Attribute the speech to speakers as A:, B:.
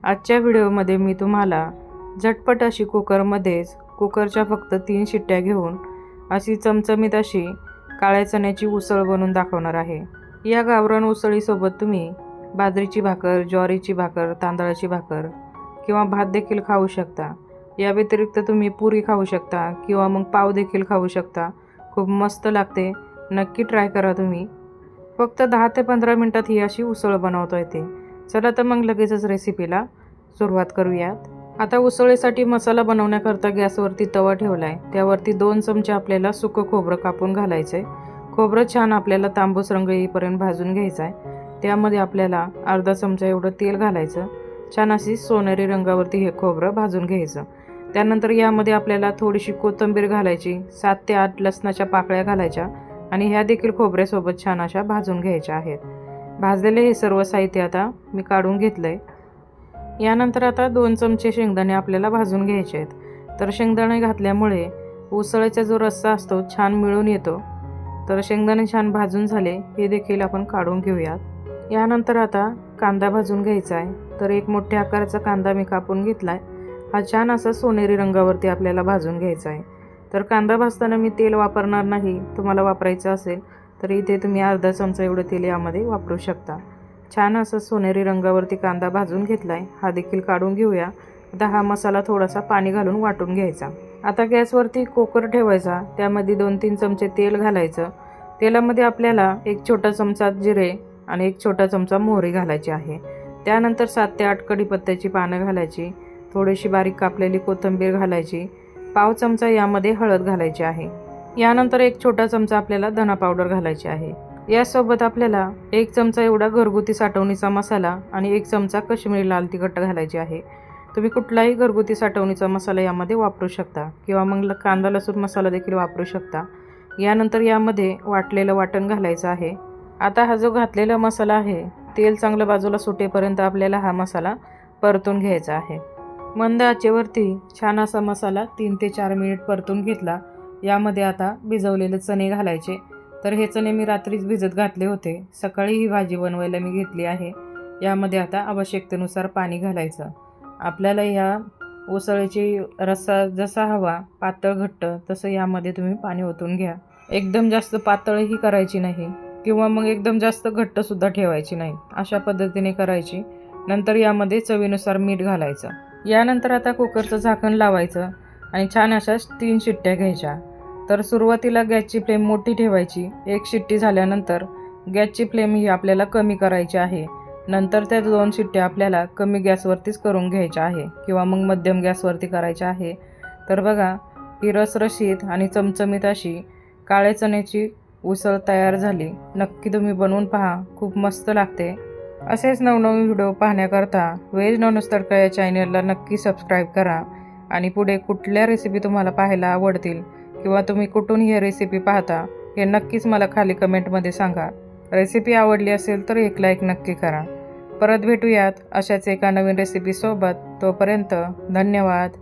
A: आजच्या व्हिडिओमध्ये मी तुम्हाला झटपट अशी कुकरच्या फक्त 3 शिट्ट्या घेऊन अशी चमचमीत अशी काळ्या चण्याची उसळ बनवून दाखवणार आहे। या गावरान उसळीसोबत तुम्ही बाजरीची भाकर, ज्वारीची भाकर, तांदळाची भाकर किंवा भात देखील खाऊ शकता। या व्यतिरिक्त तुम्ही पुरी खाऊ शकता किंवा मग पाव देखील खाऊ शकता। खूप मस्त लागते, नक्की ट्राय करा तुम्ही। फक्त 10 ते 15 मिनिटात ही अशी उसळ बनवता येते। चला तर मग लगेचच रेसिपीला सुरुवात करूयात। आता उसळीसाठी मसाला बनवण्याकरता गॅसवरती तवा ठेवलाय। त्यावरती 2 चमचे आपल्याला सुकं खोबरं कापून घालायचंय। खोबरं छान आपल्याला तांबूस रंग येईपर्यंत भाजून घ्यायचं आहे। त्यामध्ये आपल्याला अर्धा चमचा एवढं तेल घालायचं। छान अशी सोनेरी रंगावरती हे खोबरं भाजून घ्यायचं। त्यानंतर यामध्ये आपल्याला थोडीशी कोथिंबीर घालायची, 7 ते 8 लसणाच्या पाकळ्या घालायच्या आणि ह्या देखील खोबऱ्यासोबत छान अशा भाजून घ्यायच्या आहेत। भाजलेले हे सर्व साहित्य आता मी काढून घेतलंय। यानंतर आता 2 चमचे शेंगदाणे आपल्याला भाजून घ्यायचे आहेत। तर शेंगदाणे घातल्यामुळे उसळीचा जो रस्सा असतो छान मिळून येतो। तर शेंगदाणे छान भाजून झाले, हे देखील आपण काढून घेऊयात। यानंतर आता कांदा भाजून घ्यायचा आहे। तर एक मोठ्या आकाराचा कांदा मी कापून घेतलाय। हा छान असा सोनेरी रंगावरती आपल्याला भाजून घ्यायचा आहे। तर कांदा भाजताना मी तेल वापरणार नाही, तुम्हाला वापरायचं असेल तर इथे तुम्ही अर्धा चमचा एवढं तेल यामध्ये वापरू शकता। छान असं सोनेरी रंगावरती कांदा भाजून घेतलाय, हा देखील काढून घेऊया। आता हा मसाला थोडासा पाणी घालून वाटून घ्यायचा। आता गॅसवरती कुकर ठेवायचा, त्यामध्ये 2-3 चमचे तेल घालायचं। तेलामध्ये आपल्याला 1 छोटा चमचा जिरे आणि 1 छोटा चमचा मोहरी घालायची आहे। त्यानंतर 7 ते 8 कढीपत्त्याची पानं घालायची, थोडीशी बारीक कापलेली कोथिंबीर घालायची, पाव चमचा यामध्ये हळद घालायची आहे। यानंतर 1 छोटा चमचा आपल्याला धना पावडर घालायची आहे। यासोबत आपल्याला 1 चमचा एवढा घरगुती साठवणीचा मसाला आणि 1 चमचा काश्मीरी लाल तिखट घालायचे आहे। तुम्ही कुठलाही घरगुती साठवणीचा मसाला यामध्ये वापरू शकता किंवा मग कांदा लसूण मसाला देखील वापरू शकता। यानंतर यामध्ये वाटलेलं वाटण घालायचं आहे। आता हा जो घातलेला मसाला आहे, तेल चांगलं बाजूला सुटेपर्यंत आपल्याला हा मसाला परतून घ्यायचा आहे। मंद आचेवरती छान असा मसाला 3 ते 4 मिनिट परतून घेतला। यामध्ये आता भिजवलेले चणे घालायचे। तर हे चणे मी रात्रीच भिजत घातले होते, सकाळी ही भाजी बनवायला मी घेतली आहे। यामध्ये आता आवश्यकतेनुसार पाणी घालायचं। आपल्याला या उसळीची रस्सा जसा हवा, पातळ घट्ट, तसं यामध्ये तुम्ही पाणी ओतून घ्या। एकदम जास्त पातळही करायची नाही किंवा मग एकदम जास्त घट्टसुद्धा ठेवायची नाही, अशा पद्धतीने करायची। नंतर यामध्ये चवीनुसार मीठ घालायचं। यानंतर आता कुकरचं झाकण लावायचं आणि छान अशा 3 शिट्ट्या घ्यायच्या। तर सुरुवातीला गॅसची फ्लेम मोठी ठेवायची। 1 शिट्टी झाल्यानंतर गॅसची फ्लेम ही आपल्याला कमी करायची आहे। नंतर त्या 2 शिट्ट्या आपल्याला कमी गॅसवरतीच करून घ्यायच्या आहे किंवा मग मध्यम गॅसवरती करायच्या आहे। तर बघा, ही रसरशीत आणि चमचमीत अशी काळ्या चण्याची उसळ तयार झाली। नक्की तुम्ही बनवून पहा, खूप मस्त लागते। असेच नवनवीन व्हिडिओ पाहण्याकरता व्हेज नॉनव्हेज तडका या चॅनलला नक्की सबस्क्राईब करा। आणि पुढे कुठल्या रेसिपी तुम्हाला पाहायला आवडतील किंवा तुम्ही कुठून ही रेसिपी पाहता हे नक्कीच मला खाली कमेंटमध्ये सांगा। रेसिपी आवडली असेल तर एक लाईक नक्की करा। परत भेटूयात अशाच एका नवीन रेसिपीसोबत। तोपर्यंत धन्यवाद।